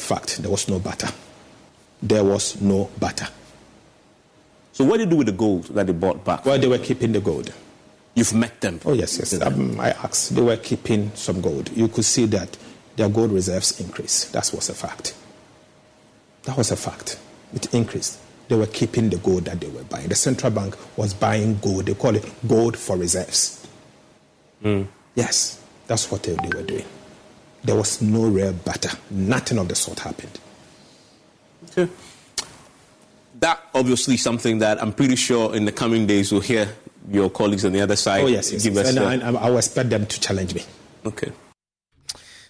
fact, there was no Barter. There was no Barter. So what did they do with the gold that they bought back? Well, they were keeping the gold. You've met them? Oh, yes. I asked. They were keeping some gold. You could see that their gold reserves increased. That was a fact. That was a fact. It increased. They were keeping the gold that they were buying. The central bank was buying gold. They call it gold for reserves. Yes, that's what they were doing. There was no real Barter. Nothing of the sort happened. Okay. That obviously something that I'm pretty sure in the coming days we'll hear your colleagues on the other side. Oh, yes. And I will expect them to challenge me. Okay.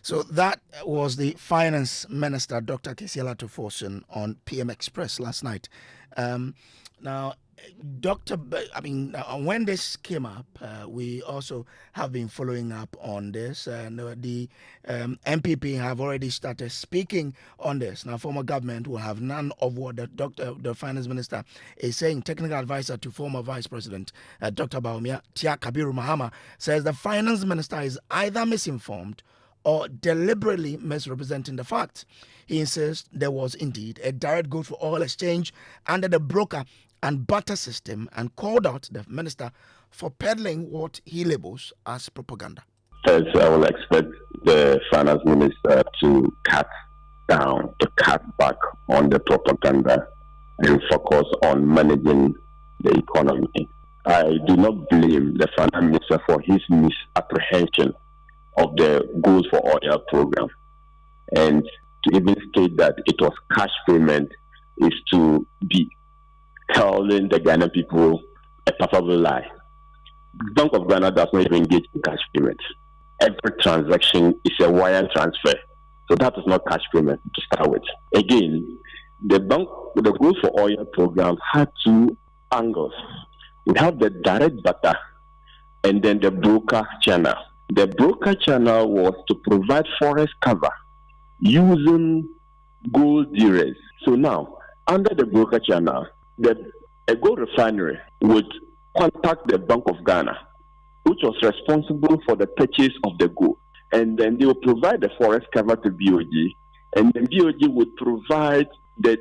So that was the Finance Minister, Dr. Kesiela Forson, on PM Express last night. Now, when this came up, we also have been following up on this, and the MPP have already started speaking on this. Now, former government will have none of what the Finance Minister is saying. Technical advisor to former Vice President Dr. Baumia Tia Kabiru Mahama says the Finance Minister is either misinformed or deliberately misrepresenting the facts. He insists there was indeed a direct gold for oil exchange under the broker and barter system, and called out the minister for peddling what he labels as propaganda. First, I will expect the finance minister to cut back on the propaganda and focus on managing the economy. I do not blame the finance minister for his misapprehension of the goals for oil program, and to even state that it was cash payment is to be telling the Ghana people a palpable lie. The Bank of Ghana does not even engage in cash payment. Every transaction is a wire transfer, so that is not cash payment to start with. Again, the goals for oil program had two angles. We have the direct barter and then the broker channel. The broker channel was to provide forest cover using gold dealers. So now, under the broker channel, a gold refinery would contact the Bank of Ghana, which was responsible for the purchase of the gold. And then they will provide the forest cover to BOG, and then BOG would provide the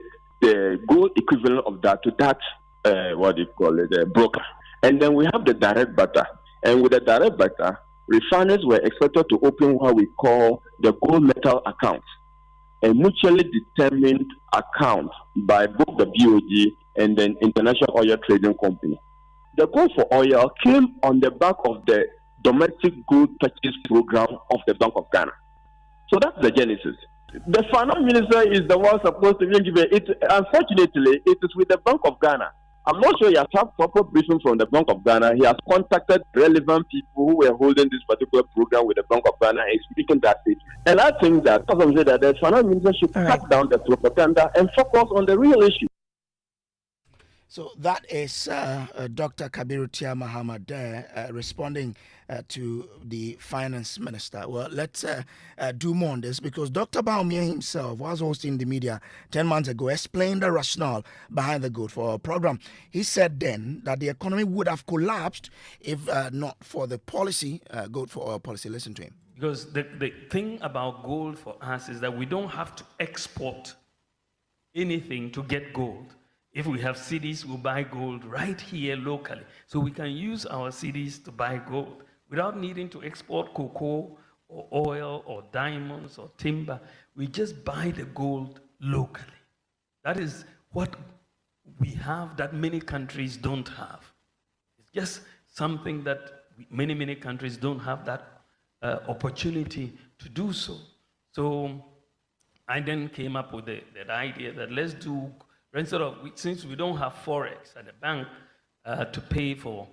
gold equivalent of that to that, the broker. And then we have the direct barter. And with the direct barter, refiners were expected to open what we call the gold metal account, a mutually determined account by both the BOG and then International Oil Trading Company. The gold for oil came on the back of the domestic gold purchase program of the Bank of Ghana. So that's the genesis. The finance minister is the one supposed to give it. Unfortunately, it is with the Bank of Ghana. I'm not sure he has had proper briefing from the Bank of Ghana. He has contacted relevant people who were holding this particular program with the Bank of Ghana and speaking that it. And I think that, as I'm saying, that the finance minister should cut down the propaganda and focus on the real issue. So that is Dr. Kabiru Tia Muhammad there responding to the finance minister. Well, let's do more on this, because Dr. Baumia himself was hosting the media 10 months ago, explained the rationale behind the Gold for Oil program. He said then that the economy would have collapsed if not for the policy, Gold for Oil policy. Listen to him. Because the thing about gold for us is that we don't have to export anything to get gold. If we have cedis, we'll buy gold right here locally. So we can use our cedis to buy gold without needing to export cocoa or oil or diamonds or timber. We just buy the gold locally. That is what we have that many countries don't have. It's just something that many countries don't have that opportunity to do so. So I then came up with that idea that let's do, instead of, since we don't have forex at the bank to pay for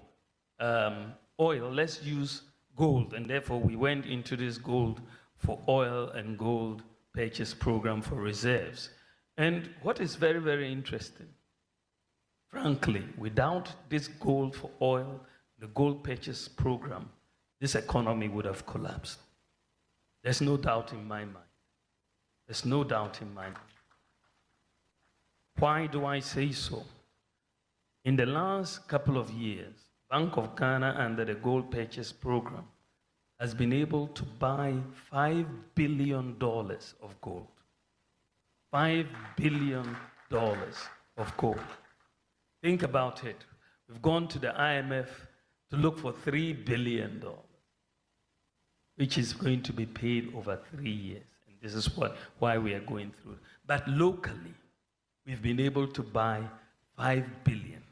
oil, let's use gold. And therefore, we went into this gold for oil and gold purchase program for reserves. And what is very, very interesting, frankly, without this gold for oil, the gold purchase program, this economy would have collapsed. There's no doubt in my mind. There's no doubt in my mind. Why do I say so? In the last couple of years, Bank of Ghana under the gold purchase program has been able to buy $5 billion of gold. $5 billion of gold. Think about it. We've gone to the IMF to look for $3 billion, which is going to be paid over 3 years. And this is why we are going through it. But locally, we've been able to buy $5 billion.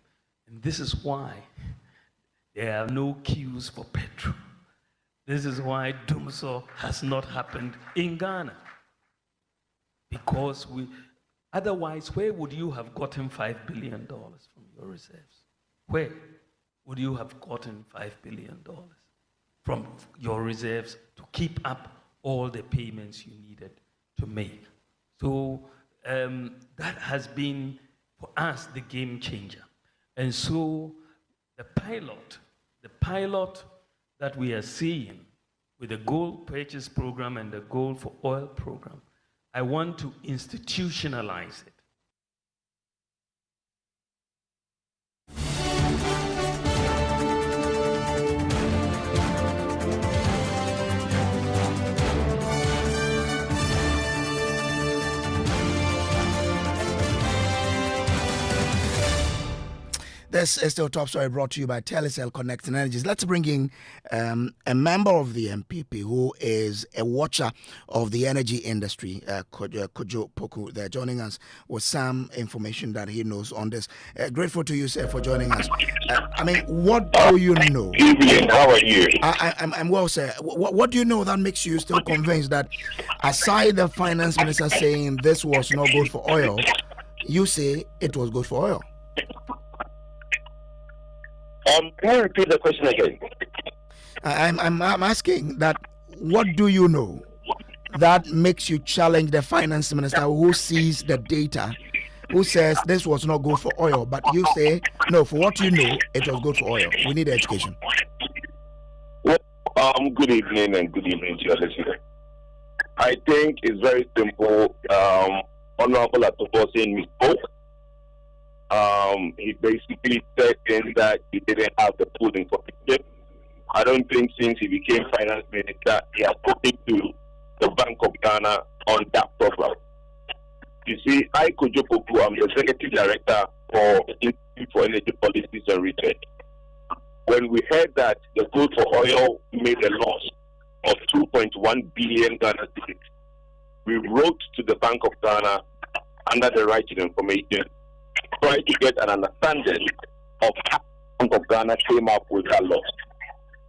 And this is why there are no queues for petrol. This is why Dumso has not happened in Ghana. Because otherwise, where would you have gotten $5 billion from your reserves? Where would you have gotten $5 billion from your reserves to keep up all the payments you needed to make? So that has been, for us, the game changer. And so the pilot that we are seeing with the gold purchase program and the gold for oil program, I want to institutionalize it. This is still Top Story, brought to you by Telecel Connecting Energies. Let's bring in a member of the MPP who is a watcher of the energy industry, Kojo Poku. They're joining us with some information that he knows on this. Grateful to you, sir, for joining us. What do you know? Evening, how are you? I'm well, sir. What do you know that makes you still convinced that, aside the finance minister saying this was not good for oil, you say it was good for oil? Can you repeat the question again? I'm asking that, what do you know that makes you challenge the finance minister who sees the data, who says this was not good for oil, but you say, no, for what you know, it was good for oil? We need education. Well, good evening and good evening to your listeners. I think it's very simple. Honorable Forson misspoke. He basically said that he didn't have the full information. I don't think since he became finance minister, he has spoken to the Bank of Ghana on that program. You see, I, Kojo Poku, I'm the executive director for Institute for Energy Policies and Research. When we heard that the gold for oil made a loss of 2.1 billion Ghana cedis, we wrote to the Bank of Ghana under the right to information, trying to get an understanding of how the Bank of Ghana came up with that loss.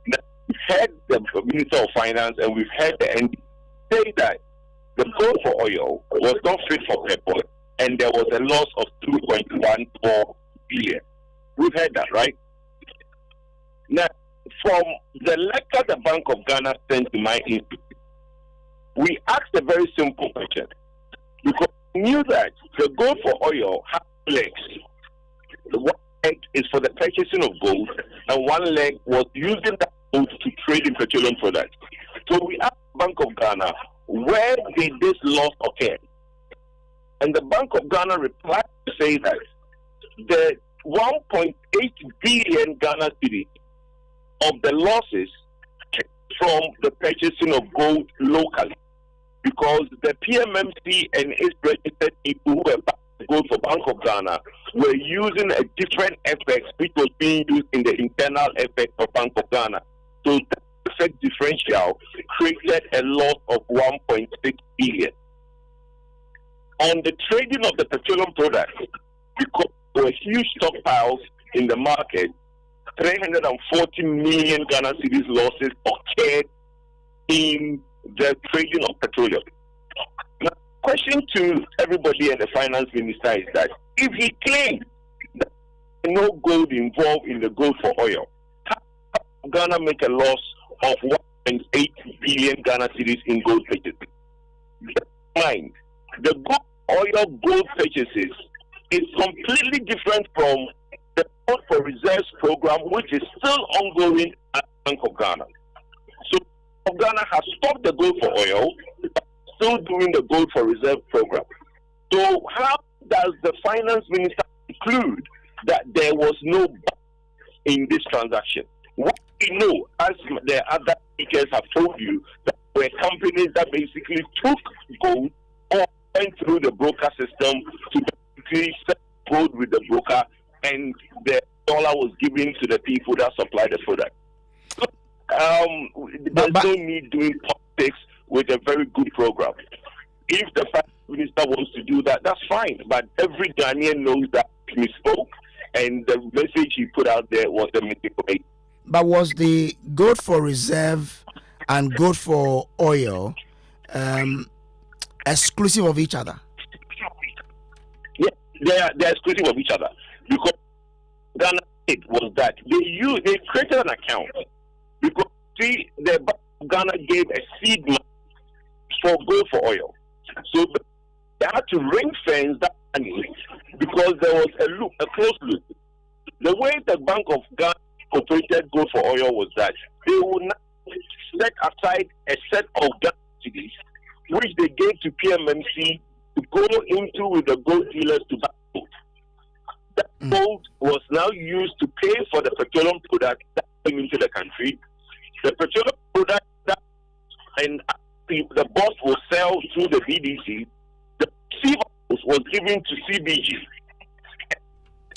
Now, we've heard the Minister of Finance and we've heard the ND say that the gold for oil was not fit for purpose and there was a loss of 2.14 billion. We've heard that, right? Now, from the letter the Bank of Ghana sent to my institute, we asked a very simple question, because we knew that the gold for oil has legs. One leg is for the purchasing of gold, and one leg was using that gold to trade in petroleum products. So we asked the Bank of Ghana, where did this loss occur? And the Bank of Ghana replied to say that the 1.8 billion Ghana cedis of the losses came from the purchasing of gold locally, because the PMMC and its registered people who were buying gold for Bank of Ghana were using a different FX which was being used in the internal FX of Bank of Ghana. So that FX differential created a loss of 1.6 billion. On the trading of the petroleum products, because there were huge stockpiles in the market, 340 million Ghana cedis losses occurred in the trading of petroleum. Now, question to everybody and the finance minister is that if he claims that there is no gold involved in the gold for oil, how can Ghana make a loss of 1.8 billion Ghana cedis in gold purchases? Keep in mind, the gold purchases is completely different from the Gold for Reserves program, which is still ongoing at Bank of Ghana. So Bank of Ghana has stopped the gold for oil, but still doing the Gold for Reserve program. So how does the finance minister conclude that there was no in this transaction? What we know, as the other speakers have told you, that were companies that basically took gold or went through the broker system to basically sell gold with the broker, and the dollar was given to the people that supply the product. So, there's no need doing politics with a very good program. If the Prime Minister wants to do that, that's fine. But every Ghanaian knows that he misspoke, and the message he put out there was a mistake. But was the gold for reserve and gold for oil exclusive of each other? Yeah, they're exclusive of each other, because Ghana was that they created an account, because see, the Bank of Ghana gave a seed money for gold for oil, so they had to ring fence that money because there was a closed loop. The way the Bank of Ghana operated gold for oil was that they would not set aside a set of Ghana cedis, which they gave to PMMC to go into with the gold dealers to buy gold. That gold was now used to pay for the petroleum product that came into the country. The petroleum product and the boss will sell through the BDC. The receivables was given to CBG,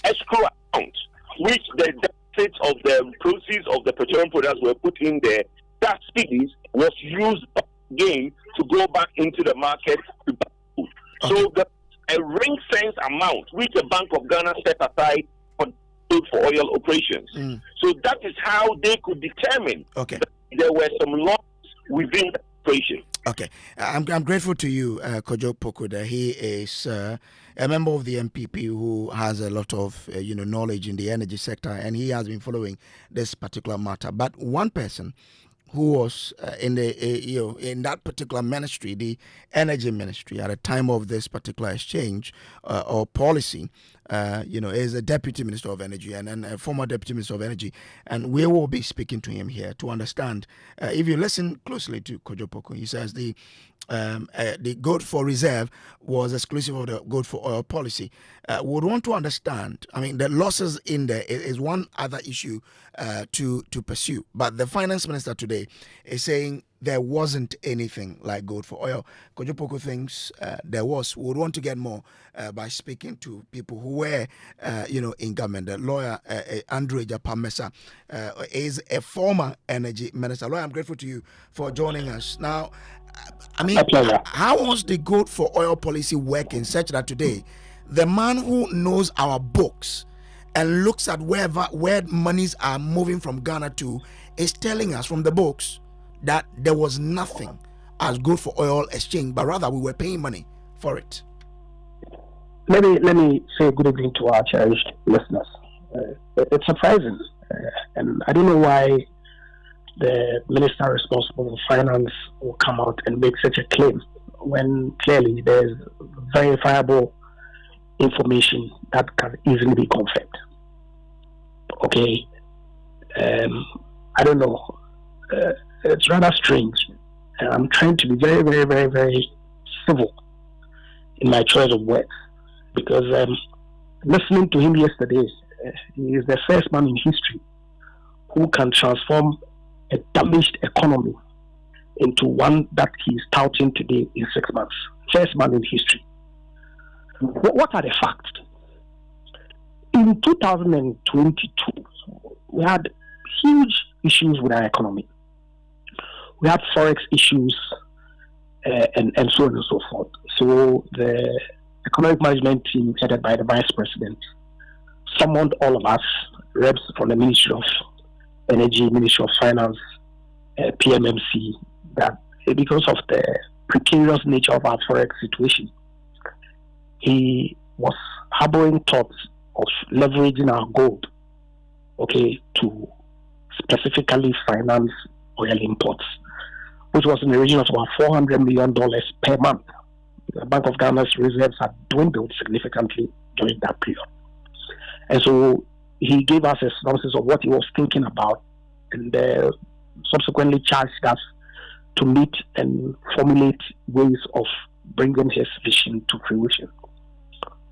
escrow account, which the deficits of the proceeds of the petroleum products were put in there. That CDs was used again to go back into the market to buy food. Okay. So a ring fence amount which the Bank of Ghana set aside for oil operations. So that is how they could determine that there were some laws within the operation. Okay, I'm grateful to you, Kojo Pokuda. He is a member of the MPP who has a lot of knowledge in the energy sector, and he has been following this particular matter. But one person who was in that particular ministry, the energy ministry, at the time of this particular exchange or policy, is a deputy minister of energy and a former deputy minister of energy, and we will be speaking to him here to understand. If you listen closely to Kojo Poku, he says the gold for reserve was exclusive of the gold for oil policy. We would want to understand. I mean, the losses in there is one other issue to pursue. But the finance minister today is saying there wasn't anything like gold for oil. Kojo Poku thinks there was. We would want to get more by speaking to people who were, in government. The lawyer Andrew Japamesa is a former energy minister. Lawyer, I'm grateful to you for joining us. Now, I mean, how was the gold for oil policy working such that today the man who knows our books and looks at where monies are moving from Ghana to is telling us from the books that there was nothing as good for oil exchange, but rather we were paying money for it? Let me say good evening to our cherished listeners. It's surprising, and I don't know why the minister responsible for finance will come out and make such a claim when clearly there's verifiable information that can easily be confirmed. Okay, I don't know. It's rather strange. I'm trying to be very, very, very, very civil in my choice of words, because listening to him yesterday, he is the first man in history who can transform a damaged economy into one that he is touting today in 6 months. First man in history. What are the facts? In 2022, we had huge issues with our economy. We had forex issues and so on and so forth. So the economic management team headed by the vice president summoned all of us, reps from the Ministry of Energy, Ministry of Finance, PMMC, that because of the precarious nature of our forex situation, he was harboring thoughts of leveraging our gold, to specifically finance oil imports, which was in the region of about $400 million per month. The Bank of Ghana's reserves had dwindled significantly during that period. And so he gave us a synopsis of what he was thinking about, and subsequently charged us to meet and formulate ways of bringing his vision to fruition.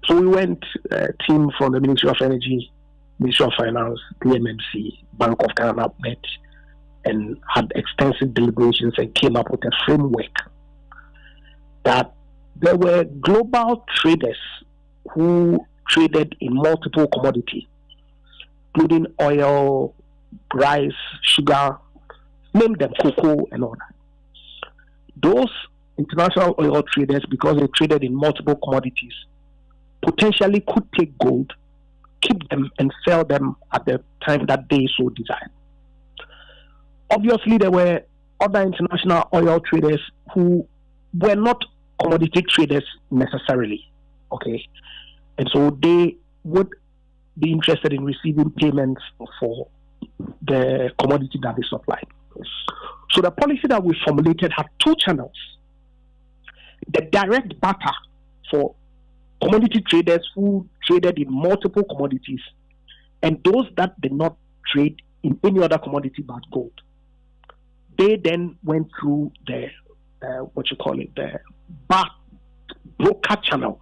So we went, a team from the Ministry of Energy, Ministry of Finance, PMMC, Bank of Ghana met and had extensive deliberations and came up with a framework that there were global traders who traded in multiple commodities, including oil, rice, sugar, name them, cocoa, and all that. Those international oil traders, because they traded in multiple commodities, potentially could take gold, keep them, and sell them at the time that they so desired. Obviously, there were other international oil traders who were not commodity traders necessarily, okay? And so they would be interested in receiving payments for the commodity that they supplied. So the policy that we formulated had two channels. The direct barter for commodity traders who traded in multiple commodities, and those that did not trade in any other commodity but gold. They then went through the the broker channel,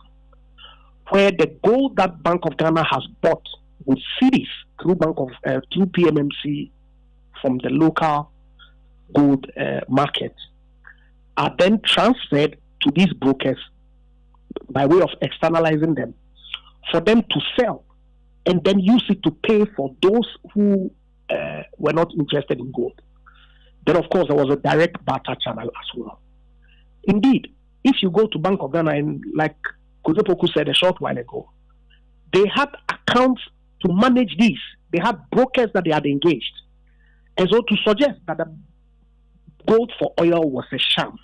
where the gold that Bank of Ghana has bought with cedis through through PMMC from the local gold market are then transferred to these brokers by way of externalizing them for them to sell and then use it to pay for those who were not interested in gold. Then, of course, there was a direct barter channel as well. Indeed, if you go to Bank of Ghana, and like Kojo Brace said a short while ago, they had accounts to manage these. They had brokers that they had engaged. And so to suggest that the gold for oil was a sham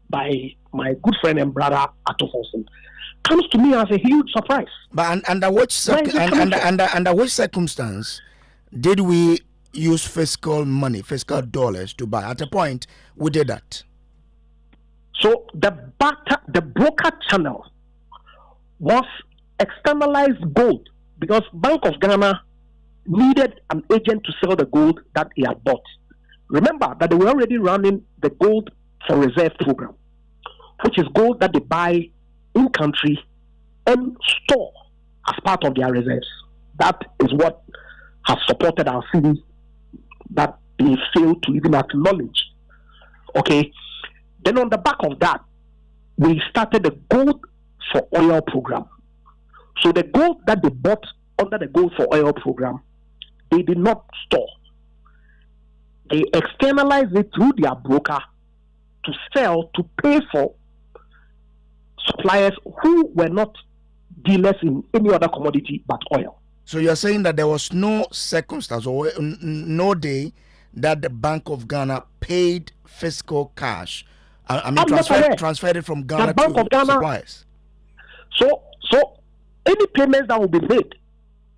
by my good friend and brother Forson comes to me as a huge surprise. But under which circumstance did we use fiscal money, fiscal dollars to buy? At a point, we did that. So the broker channel was externalized gold because Bank of Ghana needed an agent to sell the gold that he had bought. Remember that they were already running the gold for reserve program, which is gold that they buy in country and store as part of their reserves. That is what has supported our city that they fail to even acknowledge. Okay. Then on the back of that, we started the gold for oil program. So the gold that they bought under the gold for oil program, they did not store. They externalized it through their broker to sell, to pay for suppliers who were not dealers in any other commodity but oil. So you're saying that there was no circumstance or no day that the Bank of Ghana paid fiscal cash. Transferred it from Ghana to suppliers. So any payments that will be made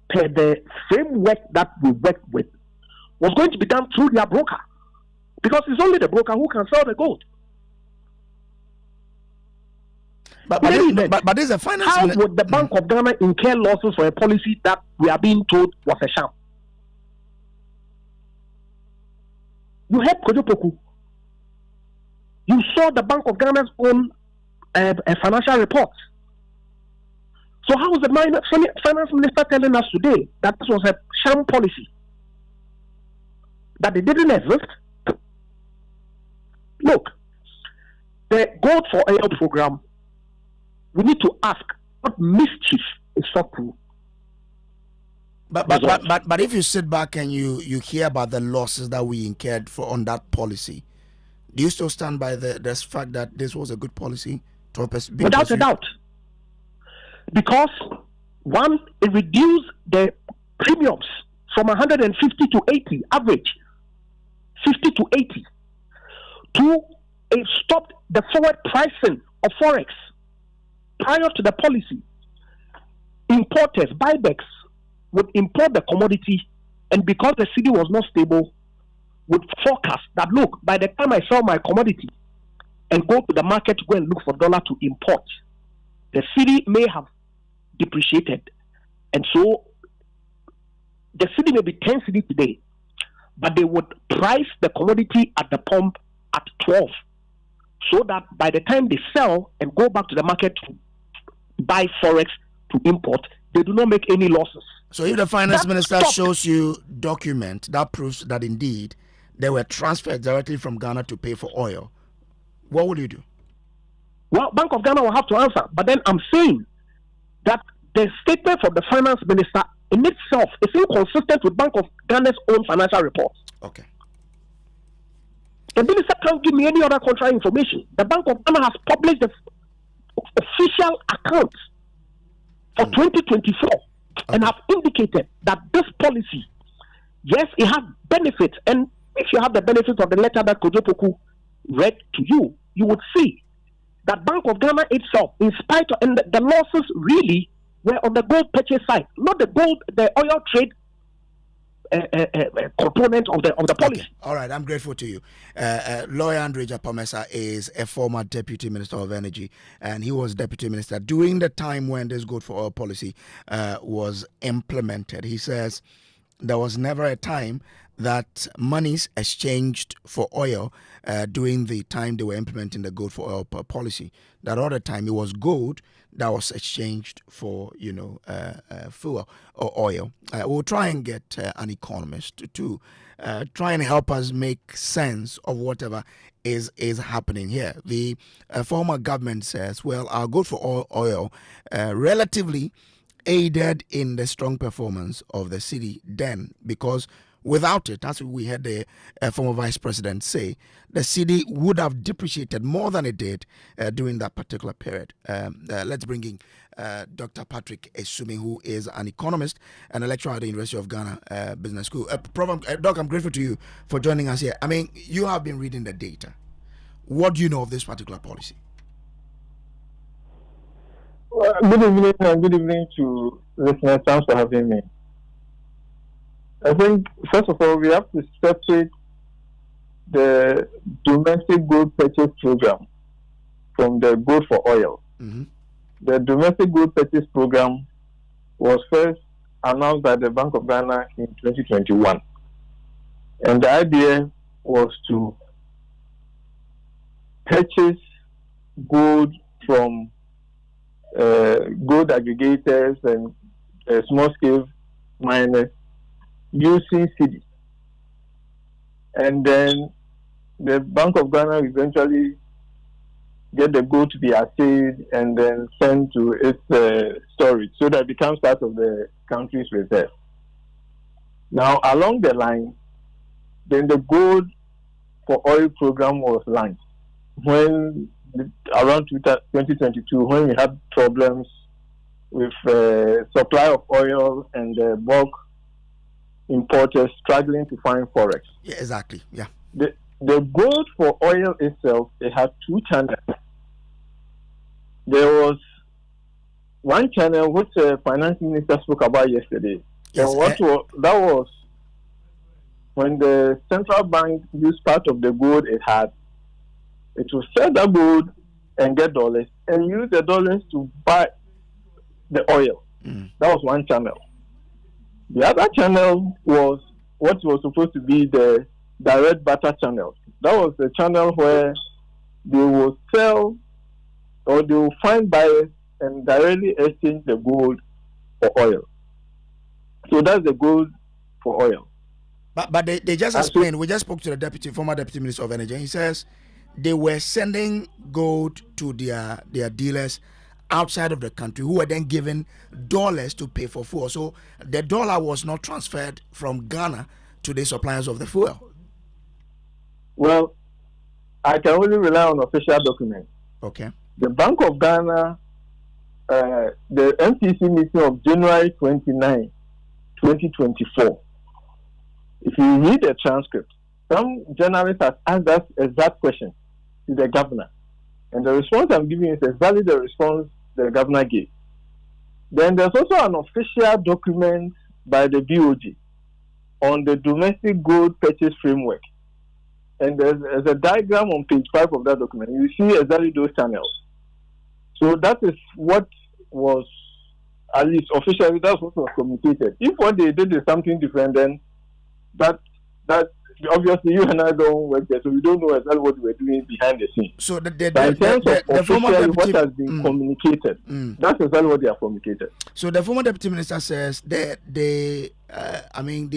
per the framework that we worked with was going to be done through their broker, because it's only the broker who can sell the gold. But this is a finance. How would the Bank of Ghana incur losses for a policy that we are being told was a sham? You heard Kojo Brace. You saw the Bank of Ghana's own financial reports. So how is the finance minister telling us today that this was a sham policy? That it didn't exist? Look, the Gold for Oil program, we need to ask what mischief is sought to. But if you sit back and you hear about the losses that we incurred on that policy, do you still stand by the fact that this was a good policy? Without a doubt. Because, one, it reduced the premiums from 150 to 80, average, 50 to 80. Two, it stopped the forward pricing of Forex prior to the policy. Importers, buybacks, would import the commodity, and because the city was not stable, would forecast that, look, by the time I sell my commodity and go to the market to go and look for dollar to import, the city may have depreciated. And so the city may be 10 cedi today, but they would price the commodity at the pump at 12, so that by the time they sell and go back to the market to buy Forex to import, they do not make any losses. So if the finance minister shows you document that proves that indeed they were transferred directly from Ghana to pay for oil, what would you do? Well, Bank of Ghana will have to answer. But then I'm saying that the statement from the finance minister in itself is inconsistent with Bank of Ghana's own financial reports. Okay. The minister can't give me any other contrary information. The Bank of Ghana has published the official accounts for 2024 and have indicated that this policy, yes, it has benefits. And if you have the benefits of the letter that Kojo Poku read to you, you would see that Bank of Ghana itself, in spite of, and the losses really were on the gold purchase side, not the oil trade component of the policy. Okay. All right, I'm grateful to you. Lawyer Andre Japamesa is a former Deputy Minister of Energy, and he was Deputy Minister during the time when this good for oil policy was implemented. He says there was never a time that monies exchanged for oil during the time they were implementing the gold for oil policy. That other time it was gold that was exchanged for, fuel or oil. We'll try and get an economist to try and help us make sense of whatever is happening here. The former government says, well, our gold for oil relatively aided in the strong performance of the city then, because without it, as we heard the former vice president say, the city would have depreciated more than it did during that particular period. Let's bring in Dr. Patrick Esumi, who is an economist and a lecturer at the University of Ghana Business School. Doc, I'm grateful to you for joining us here. I mean, you have been reading the data. What do you know of this particular policy? Well, good evening and good evening to listeners. Thanks for having me. I think, first of all, we have to separate the domestic gold purchase program from the gold for oil. Mm-hmm. The domestic gold purchase program was first announced by the Bank of Ghana in 2021. And the idea was to purchase gold from gold aggregators and small-scale miners using cedis. And then the Bank of Ghana eventually get the gold to be assayed and then sent to its storage so that it becomes part of the country's reserve. Now, along the line, then the gold for oil program was launched when around 2022, when we had problems with supply of oil and bulk importers struggling to find forex. Yeah, exactly. Yeah. The gold for oil itself, it had two channels. There was one channel which the finance minister spoke about yesterday. Yes, and that was when the central bank used part of the gold it had. It would sell the gold and get dollars and use the dollars to buy the oil. That was one channel. The other channel was what was supposed to be the direct barter channel. That was the channel where they will sell or they will find buyers and directly exchange the gold for oil. So that's the gold for oil. But they just explained, we just spoke to the former deputy minister of energy, and he says they were sending gold to their dealers outside of the country who were then given dollars to pay for fuel. So the dollar was not transferred from Ghana to the suppliers of the fuel. Well, I can only rely on official documents. Okay. The Bank of Ghana, the MPC meeting of January 29, 2024, if you read the transcript, some journalists have asked that exact question to the governor. And the response I'm giving is exactly the response the governor gave. Then there's also an official document by the BOG on the domestic gold purchase framework. And there's a diagram on page 5 of that document. You see exactly those channels. So that is what was, at least officially, that's what was communicated. If what they did is something different, then that obviously you and I don't work there, so we don't know exactly what we were doing behind the scenes. So in terms of officially what has been communicated, that's exactly what they have communicated. So the former deputy minister says that the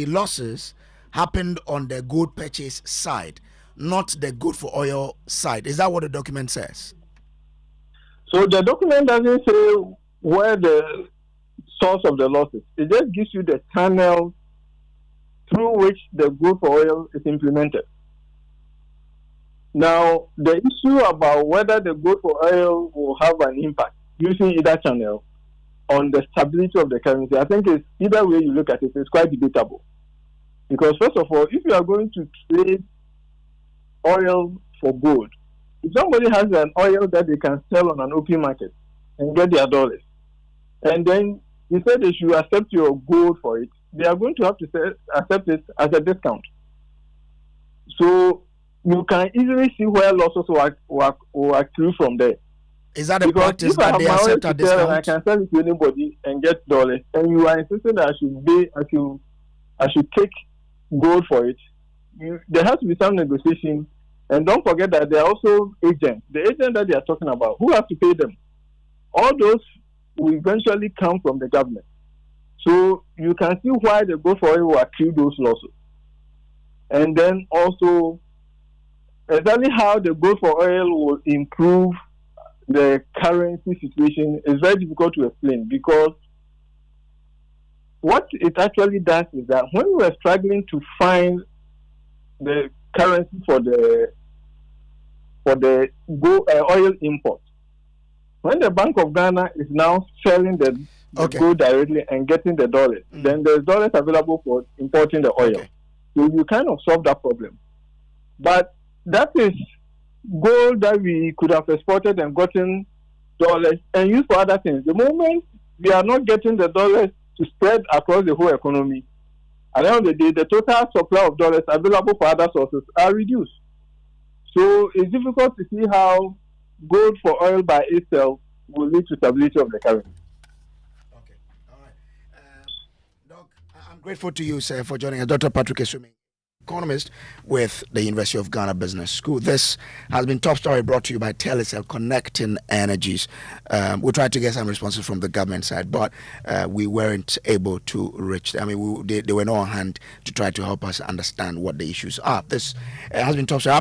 losses happened on the gold purchase side, not the gold for oil side. Is that what the document says? So the document doesn't say where the source of the loss is. It just gives you the channel through which the gold for oil is implemented. Now, the issue about whether the gold for oil will have an impact using either channel on the stability of the currency, I think it's either way you look at it, it's quite debatable. Because first of all, if you are going to trade oil for gold, if somebody has an oil that they can sell on an open market and get their dollars, and then you say they should accept your gold for it, they are going to have to accept it as a discount. So you can easily see where losses will accrue from there. Is that a practice that they accept a discount? I can sell it to anybody and get dollars, and you are insisting that I should take gold for it. There has to be some negotiation, and don't forget that there are also agents. The agent that they are talking about, who have to pay them? All those will eventually come from the government. So you can see why the gold for oil will accrue those losses. And then also, exactly how the gold for oil will improve the currency situation is very difficult to explain, because what it actually does is that when we were struggling to find the currency for the oil import, when the Bank of Ghana is now selling the gold directly and getting the dollars, then there's dollars available for importing the oil. Okay. So you kind of solve that problem. But that is gold that we could have exported and gotten dollars and used for other things. The moment we are not getting the dollars to spread across the whole economy, at the end of the day, the total supply of dollars available for other sources are reduced. So it's difficult to see how gold for oil by itself will lead to stability of the currency. Okay, all right. Doc, I'm grateful to you, sir, for joining us. Dr. Patrick Esumi, economist with the University of Ghana Business School. This has been Top Story, brought to you by Telecel, Connecting Energies. We tried to get some responses from the government side, but we weren't able to reach them. I mean, they were not on hand to try to help us understand what the issues are. This has been Top Story.